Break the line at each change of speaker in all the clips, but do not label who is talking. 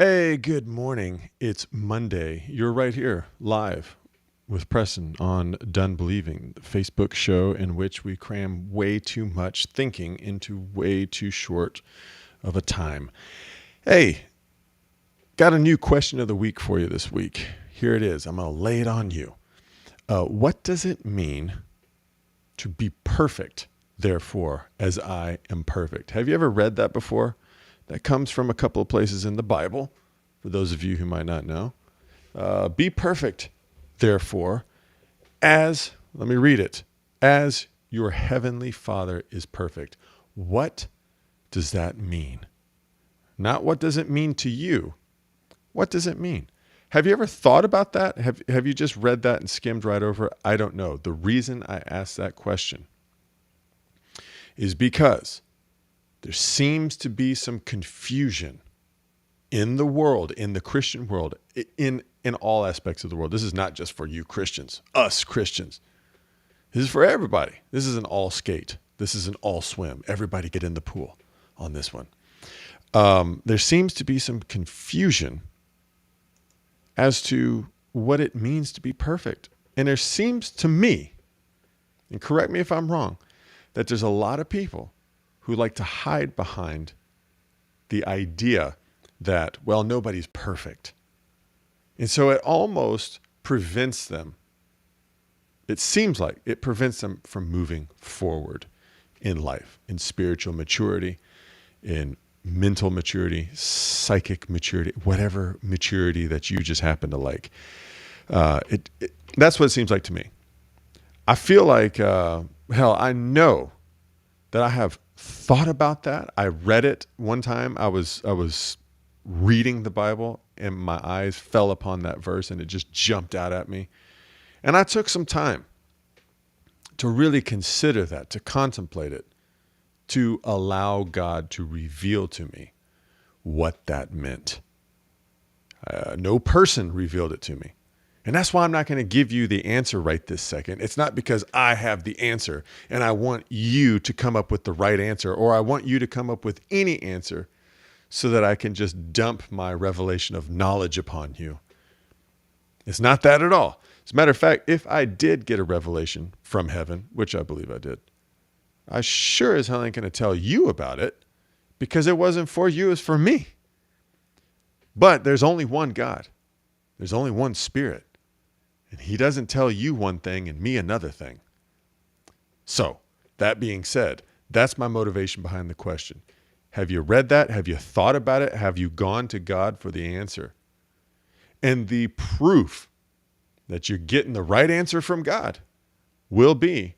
Hey, good morning. It's Monday. You're right here, live with Preston on Done Believing, the Facebook show in which we cram way too much thinking into way too short of a time. Hey, got a new question of the week for you this week. Here it is. I'm going to lay it on you. What does it mean to be perfect, therefore, as I am perfect? Have you ever read that before? That comes from a couple of places in the Bible, for those of you who might not know. Be perfect, therefore, let me read it, as your heavenly Father is perfect. What does that mean? Not what does it mean to you? What does it mean? Have you ever thought about that? Have you just read that and skimmed right over it? I don't know. The reason I asked that question is because there seems to be some confusion in the world, in the Christian world, in all aspects of the world. This is not just for you Christians, us Christians. This is for everybody. This is an all skate. This is an all swim. Everybody get in the pool on this one. There seems to be some confusion as to what it means to be perfect. And there seems to me, and correct me if I'm wrong, that there's a lot of people who like to hide behind the idea that, well, nobody's perfect. And so it almost prevents them. It seems like it prevents them from moving forward in life, in spiritual maturity, in mental maturity, psychic maturity, whatever maturity that you just happen to like. That's what it seems like to me. I feel like, I know that I have thought about that. I read it one time. I was reading the Bible and my eyes fell upon that verse and it just jumped out at me. And I took some time to really consider that, to contemplate it, to allow God to reveal to me what that meant. No person revealed it to me. And that's why I'm not going to give you the answer right this second. It's not because I have the answer and I want you to come up with the right answer, or I want you to come up with any answer so that I can just dump my revelation of knowledge upon you. It's not that at all. As a matter of fact, if I did get a revelation from heaven, which I believe I did, I sure as hell ain't going to tell you about it because it wasn't for you, it's for me. But there's only one God. There's only one Spirit. And he doesn't tell you one thing and me another thing. So, that being said, that's my motivation behind the question. Have you read that? Have you thought about it? Have you gone to God for the answer? And the proof that you're getting the right answer from God will be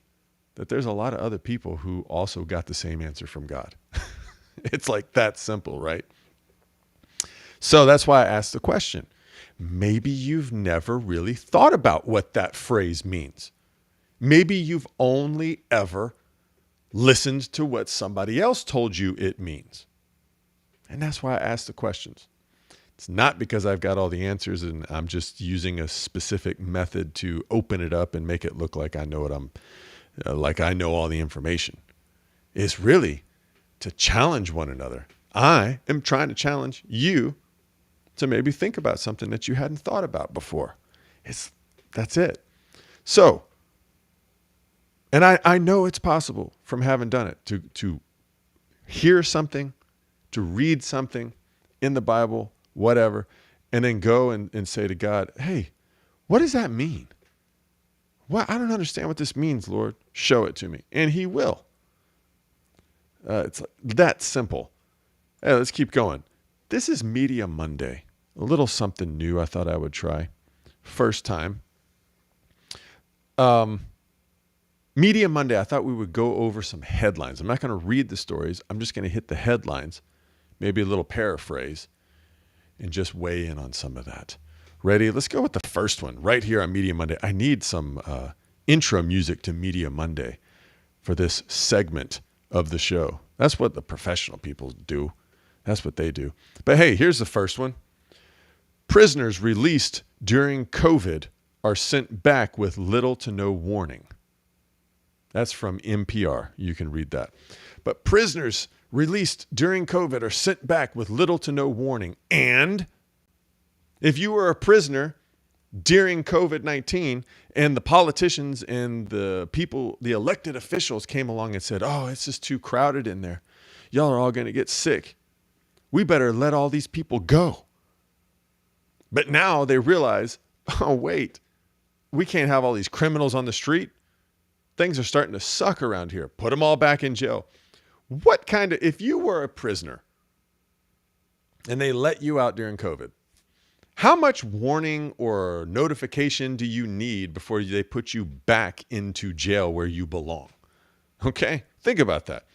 that there's a lot of other people who also got the same answer from God. It's like that simple, right? So that's why I asked the question. Maybe you've never really thought about what that phrase means. Maybe you've only ever listened to what somebody else told you it means. And that's why I asked the questions. It's not because I've got all the answers and I'm just using a specific method to open it up and make it look like I know like I know all the information. It's really to challenge one another. I am trying to challenge you to maybe think about something that you hadn't thought about before. That's it. So, and I know it's possible from having done it to hear something, to read something in the Bible, whatever, and then go and say to God, hey, what does that mean? I don't understand what this means, Lord. Show it to me. And he will. It's that simple. Hey, let's keep going. This is Media Monday. A little something new I thought I would try. First time. Media Monday, I thought we would go over some headlines. I'm not going to read the stories. I'm just going to hit the headlines, maybe a little paraphrase, and just weigh in on some of that. Ready? Let's go with the first one right here on Media Monday. I need some intro music to Media Monday for this segment of the show. That's what the professional people do. That's what they do. But hey, here's the first one. Prisoners released during COVID are sent back with little to no warning. That's from NPR. You can read that. But prisoners released during COVID are sent back with little to no warning. And if you were a prisoner during COVID-19 and the politicians and the people, the elected officials came along and said, oh, it's just too crowded in there. Y'all are all going to get sick. We better let all these people go. But now they realize, oh, wait, we can't have all these criminals on the street. Things are starting to suck around here. Put them all back in jail. If you were a prisoner and they let you out during COVID, how much warning or notification do you need before they put you back into jail where you belong? Okay? Think about that.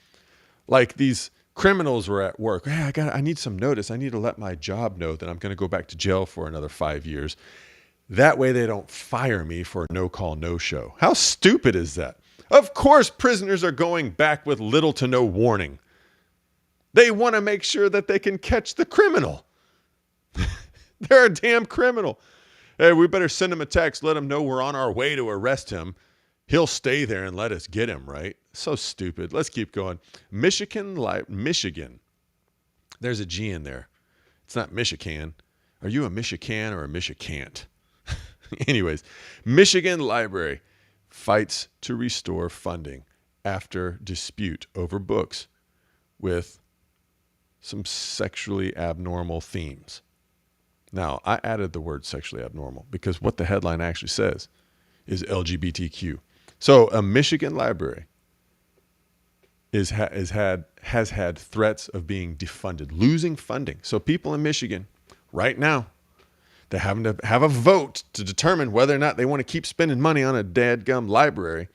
Like these criminals were at work. Hey, I need some notice. I need to let my job know that I'm going to go back to jail for another 5 years. That way they don't fire me for a no-call, no-show. How stupid is that? Of course, prisoners are going back with little to no warning. They want to make sure that they can catch the criminal. They're a damn criminal. Hey, we better send him a text, let him know we're on our way to arrest him. He'll stay there and let us get him, right? So stupid. Let's keep going. Michigan. There's a G in there. It's not Michigan. Are you a Michigan or a Michicant? Anyways, Michigan Library fights to restore funding after dispute over books with some sexually abnormal themes. Now, I added the word sexually abnormal because what the headline actually says is LGBTQ. So a Michigan library has had threats of being defunded, losing funding. So people in Michigan right now, they're having to have a vote to determine whether or not they want to keep spending money on a dadgum library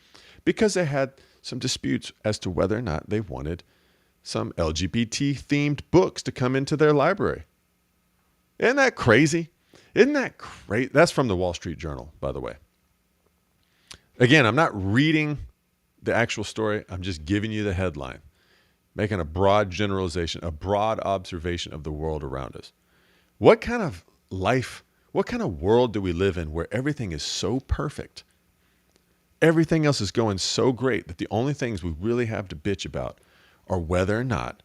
because they had some disputes as to whether or not they wanted some LGBT-themed books to come into their library. Isn't that crazy? Isn't that crazy? That's from the Wall Street Journal, by the way. Again, I'm not reading the actual story. I'm just giving you the headline, making a broad generalization, a broad observation of the world around us. What kind of life, what kind of world do we live in where everything is so perfect? Everything else is going so great that the only things we really have to bitch about are whether or not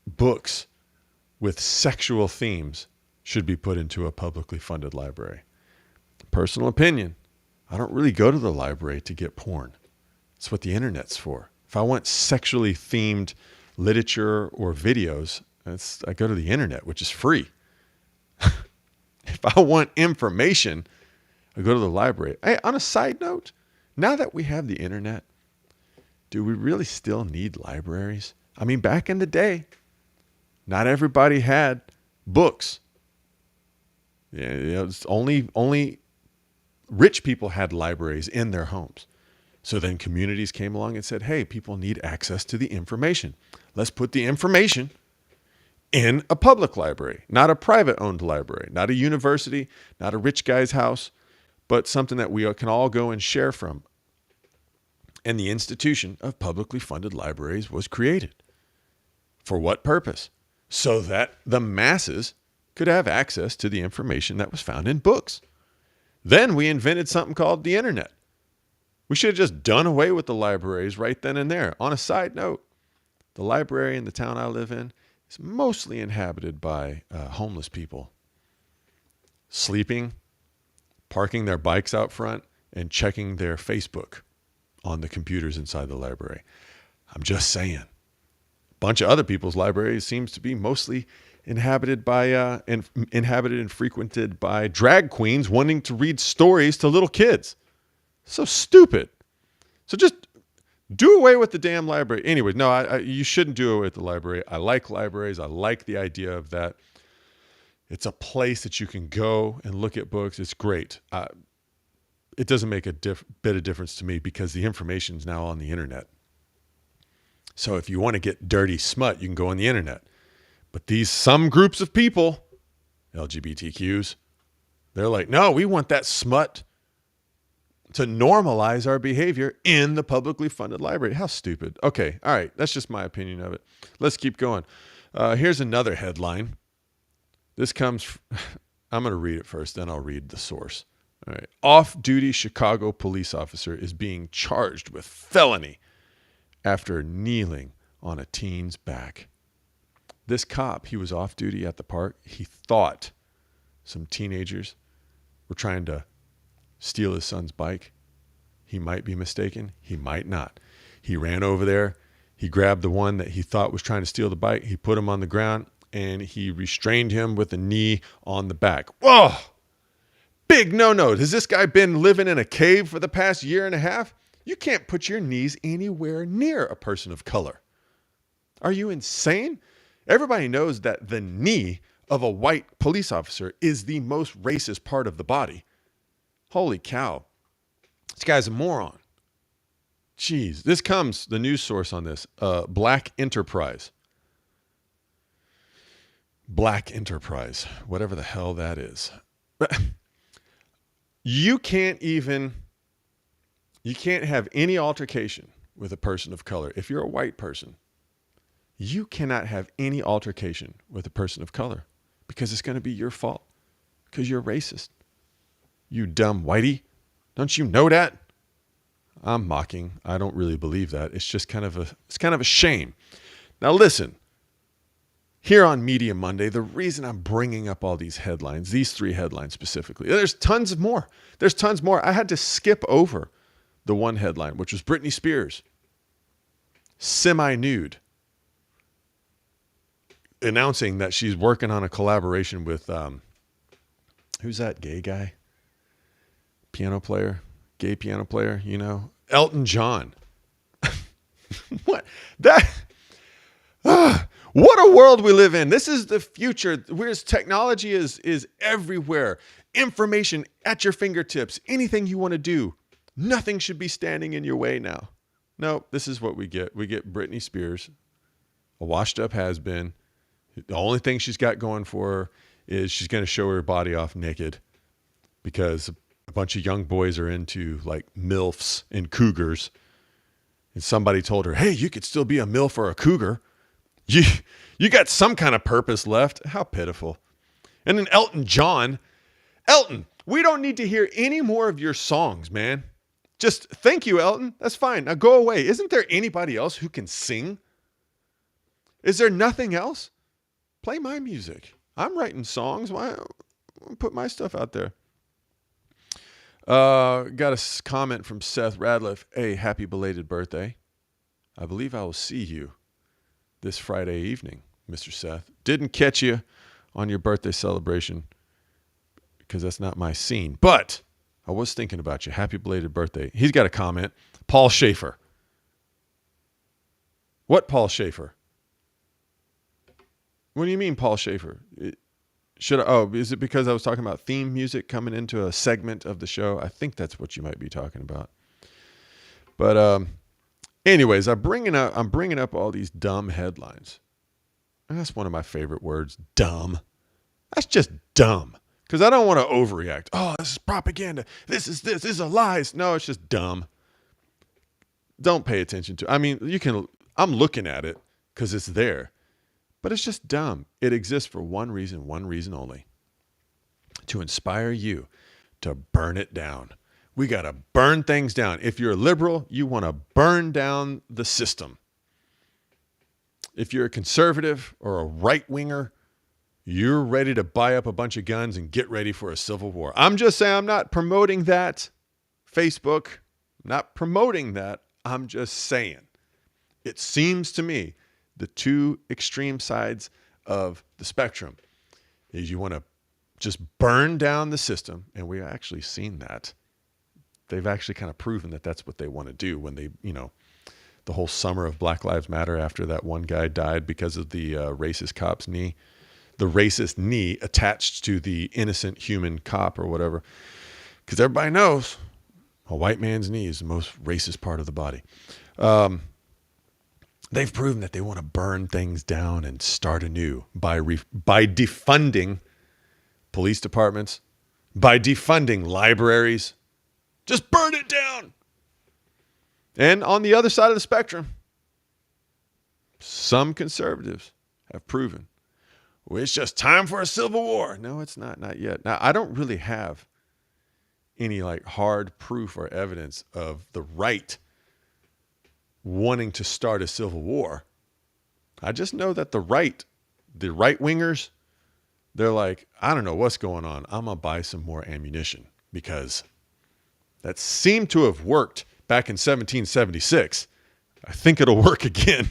books with sexual themes should be put into a publicly funded library. Personal opinion, I don't really go to the library to get porn. It's what the internet's for. If I want sexually themed literature or videos, I go to the internet, which is free. If I want information, I go to the library. Hey, on a side note, now that we have the internet, do we really still need libraries? I mean, back in the day, not everybody had books. Yeah, it's only rich people had libraries in their homes. So then communities came along and said, hey, people need access to the information. Let's put the information in a public library, not a private owned library, not a university, not a rich guy's house, but something that we can all go and share from. And the institution of publicly funded libraries was created. For what purpose? So that the masses could have access to the information that was found in books. Then we invented something called the internet. We should have just done away with the libraries right then and there. On a side note, the library in the town I live in is mostly inhabited by homeless people. Sleeping, parking their bikes out front, and checking their Facebook on the computers inside the library. I'm just saying. A bunch of other people's libraries seems to be mostly inhabited and frequented by drag queens wanting to read stories to little kids. So stupid. So just do away with the damn library. Anyway, no, you shouldn't do away with the library. I like libraries. I like the idea of that. It's a place that you can go and look at books. It's great. It doesn't make a bit of difference to me because the information is now on the internet. So if you want to get dirty smut, you can go on the internet. But some groups of people, LGBTQs, they're like, no, we want that smut to normalize our behavior in the publicly funded library. How stupid. Okay, all right, that's just my opinion of it. Let's keep going. Here's another headline. This comes, I'm going to read it first, then I'll read the source. All right. Off-duty Chicago police officer is being charged with felony after kneeling on a teen's back. This cop, he was off duty at the park. He thought some teenagers were trying to steal his son's bike. He might be mistaken. He might not. He ran over there. He grabbed the one that he thought was trying to steal the bike. He put him on the ground and he restrained him with a knee on the back. Whoa! Big no-no. Has this guy been living in a cave for the past year and a half? You can't put your knees anywhere near a person of color. Are you insane? Everybody knows that the knee of a white police officer is the most racist part of the body. Holy cow. This guy's a moron. Jeez. This comes, the news source on this, Black Enterprise. Black Enterprise. Whatever the hell that is. You can't have any altercation with a person of color. If you're a white person, you cannot have any altercation with a person of color because it's going to be your fault because you're racist. You dumb whitey. Don't you know that? I'm mocking. I don't really believe that. It's just kind of a shame. Now listen, here on Media Monday, the reason I'm bringing up all these headlines, these 3 headlines specifically, there's tons more. There's tons more. I had to skip over the one headline, which was Britney Spears, semi-nude, announcing that she's working on a collaboration with, who's that gay guy? Piano player, gay piano player, you know, Elton John. What? What a world we live in. This is the future. Whereas technology is everywhere. Information at your fingertips. Anything you want to do. Nothing should be standing in your way now. No, this is what we get. We get Britney Spears, a washed up has-been. The only thing she's got going for her is she's going to show her body off naked because a bunch of young boys are into like MILFs and cougars. And somebody told her, hey, you could still be a MILF or a cougar. You got some kind of purpose left. How pitiful. And then Elton John. Elton, we don't need to hear any more of your songs, man. Just thank you, Elton. That's fine. Now go away. Isn't there anybody else who can sing? Is there nothing else? Play my music. I'm writing songs. Why put my stuff out there? Got a comment from Seth Radliff. Hey, happy belated birthday. I believe I will see you this Friday evening, Mr. Seth. Didn't catch you on your birthday celebration because that's not my scene. But I was thinking about you. Happy belated birthday. He's got a comment. Paul Schaefer. What Paul Schaefer? What do you mean, Paul Schaefer? Is it because I was talking about theme music coming into a segment of the show? I think that's what you might be talking about. But anyways, I'm bringing up all these dumb headlines. And that's one of my favorite words, dumb. That's just dumb. Because I don't want to overreact. Oh, this is propaganda. This is a lies. No, it's just dumb. Don't pay attention to it. I mean, I'm looking at it because it's there. But it's just dumb. It exists for one reason only. To inspire you to burn it down. We got to burn things down. If you're a liberal, you want to burn down the system. If you're a conservative or a right-winger, you're ready to buy up a bunch of guns and get ready for a civil war. I'm just saying, I'm not promoting that. Facebook, I'm not promoting that. I'm just saying. It seems to me the 2 extreme sides of the spectrum is you want to just burn down the system. And we've actually seen that. They've actually kind of proven that that's what they want to do when they, the whole summer of Black Lives Matter after that one guy died because of the racist cop's knee, the racist knee attached to the innocent human cop or whatever. Because everybody knows a white man's knee is the most racist part of the body. They've proven that they want to burn things down and start anew by defunding police departments, by defunding libraries. Just burn it down. And on the other side of the spectrum, some conservatives have proven, well, it's just time for a civil war. No, it's not yet. Now, I don't really have any like hard proof or evidence of the right wanting to start a civil war. I just know that the right wingers, they're like, I don't know what's going on. I'm going to buy some more ammunition because that seemed to have worked back in 1776. I think it'll work again.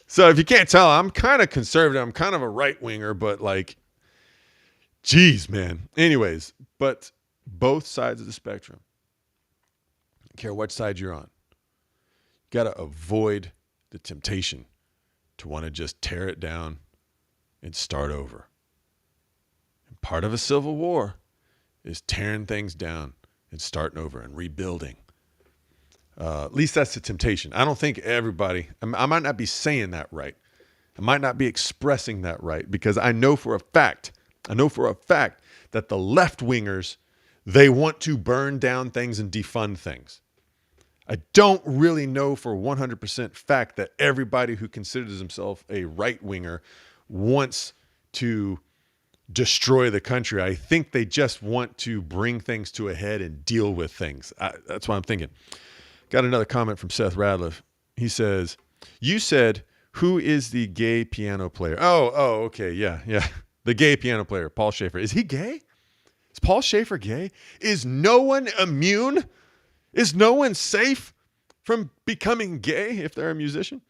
So if you can't tell, I'm kind of conservative. I'm kind of a right winger, but like, geez, man. Anyways, but both sides of the spectrum, I don't care what side you're on, you got to avoid the temptation to want to just tear it down and start over. And part of a civil war is tearing things down and starting over and rebuilding. At least that's the temptation. I don't think everybody, I might not be saying that right. I might not be expressing that right because I know for a fact that the left wingers, they want to burn down things and defund things. I don't really know for 100% fact that everybody who considers himself a right winger wants to destroy the country. I think they just want to bring things to a head and deal with things. That's what I'm thinking. Got another comment from Seth Radliff. He says, you said, who is the gay piano player? Oh, okay. Yeah. The gay piano player, Paul Schaefer. Is he gay? Is Paul Schaefer gay? Is no one immune? Is no one safe from becoming gay if they're a musician?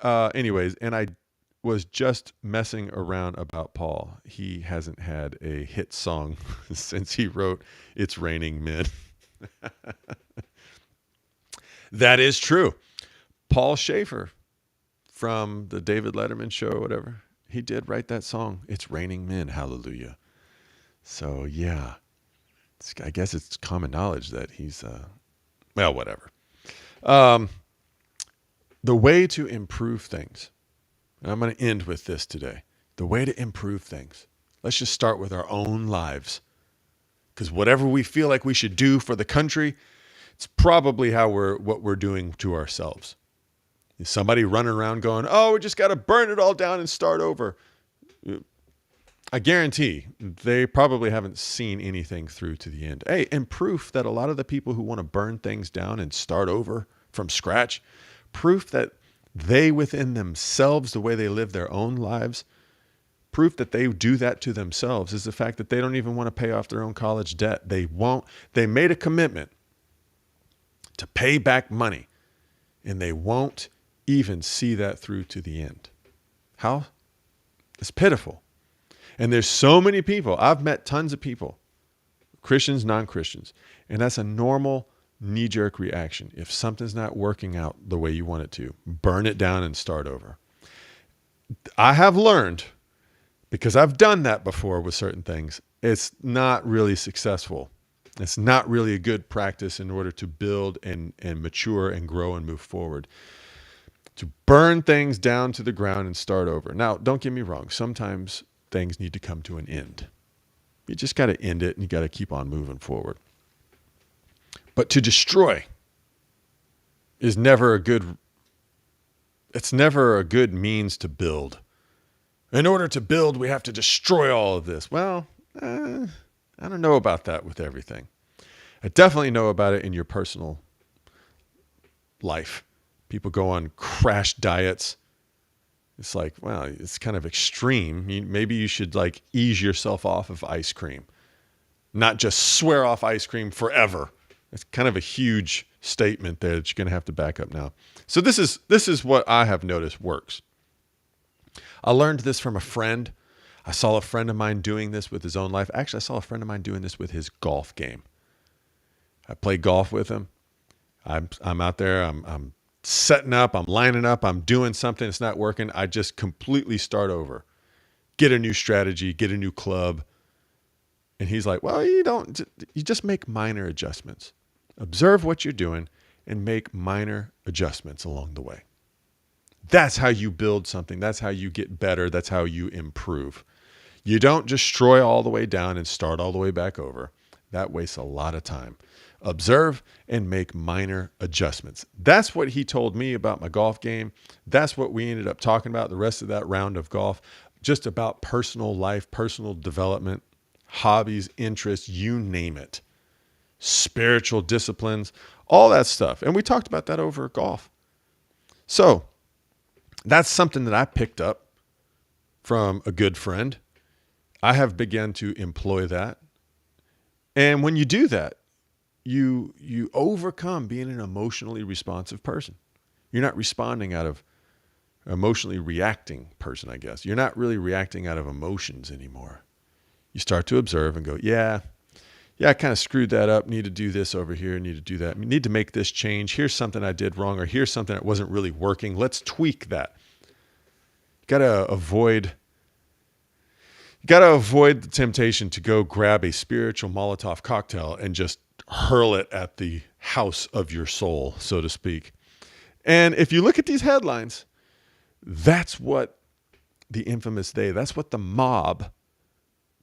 Anyways, and I was just messing around about Paul. He hasn't had a hit song since he wrote It's Raining Men. That is true. Paul Schaefer from the David Letterman show or whatever, he did write that song, It's Raining Men, hallelujah. So yeah, I guess it's common knowledge that he's, well, whatever. The way to improve things, and I'm going to end with this today. The way to improve things. Let's just start with our own lives. Because whatever we feel like we should do for the country, it's probably what we're doing to ourselves. Is somebody running around going, oh, we just got to burn it all down and start over. I guarantee they probably haven't seen anything through to the end. Hey, and proof that a lot of the people who want to burn things down and start over from scratch, proof that they within themselves, the way they live their own lives, proof that they do that to themselves is the fact that they don't even want to pay off their own college debt. They made a commitment to pay back money, and they won't even see that through to the end. How? It's pitiful. And there's so many people. I've met tons of people, Christians, non-Christians, and that's a normal knee-jerk reaction. If something's not working out the way you want it to, burn it down and start over. I have learned, because I've done that before with certain things, it's not really successful. It's not really a good practice in order to build and mature and grow and move forward. To burn things down to the ground and start over. Now, don't get me wrong. Sometimes things need to come to an end. You just got to end it and you got to keep on moving forward. But to destroy is never a good means to build. In order to build, we have to destroy all of this. Well, I don't know about that with everything. I definitely know about it in your personal life. People go on crash diets. It's like, well, it's kind of extreme. Maybe you should like ease yourself off of ice cream, not just swear off ice cream forever. It's kind of a huge statement there that you're going to have to back up now. So this is what I have noticed works. I learned this from a friend. I saw a friend of mine doing this with his own life. Actually, I saw a friend of mine doing this with his golf game. I play golf with him. I'm out there. I'm setting up. I'm lining up. I'm doing something. It's not working. I just completely start over. Get a new strategy. Get a new club. And he's like, well, you just make minor adjustments. Observe what you're doing and make minor adjustments along the way. That's how you build something. That's how you get better. That's how you improve. You don't destroy all the way down and start all the way back over. That wastes a lot of time. Observe and make minor adjustments. That's what he told me about my golf game. That's what we ended up talking about the rest of that round of golf, just about personal life, personal development, hobbies, interests, you name it, spiritual disciplines, all that stuff. And we talked about that over golf. So that's something that I picked up from a good friend. I have begun to employ that. And when you do that, you overcome being an emotionally responsive person. You're not responding out of emotionally reacting person, I guess. You're not really reacting out of emotions anymore. You start to observe and go, yeah, I kind of screwed that up. Need to do this over here. Need to do that. Need to make this change. Here's something I did wrong, or here's something that wasn't really working. Let's tweak that. You got to avoid the temptation to go grab a spiritual Molotov cocktail and just hurl it at the house of your soul, so to speak. And if you look at these headlines, that's what the infamous that's what the mob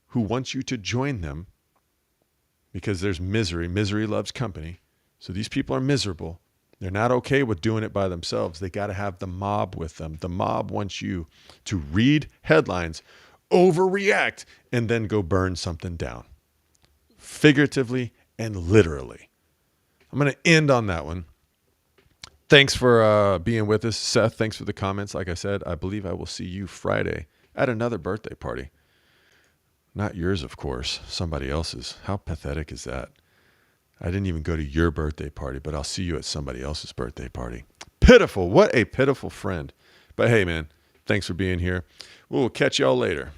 who wants you to join them, because there's misery. Misery loves company. So these people are miserable. They're not okay with doing it by themselves. They got to have the mob with them. The mob wants you to read headlines, overreact, and then go burn something down, figuratively and literally. I'm going to end on that one. Thanks for being with us, Seth. Thanks for the comments. Like I said, I believe I will see you Friday at another birthday party. Not yours, of course. Somebody else's. How pathetic is that? I didn't even go to your birthday party, but I'll see you at somebody else's birthday party. Pitiful. What a pitiful friend. But hey, man, thanks for being here. We'll catch y'all later.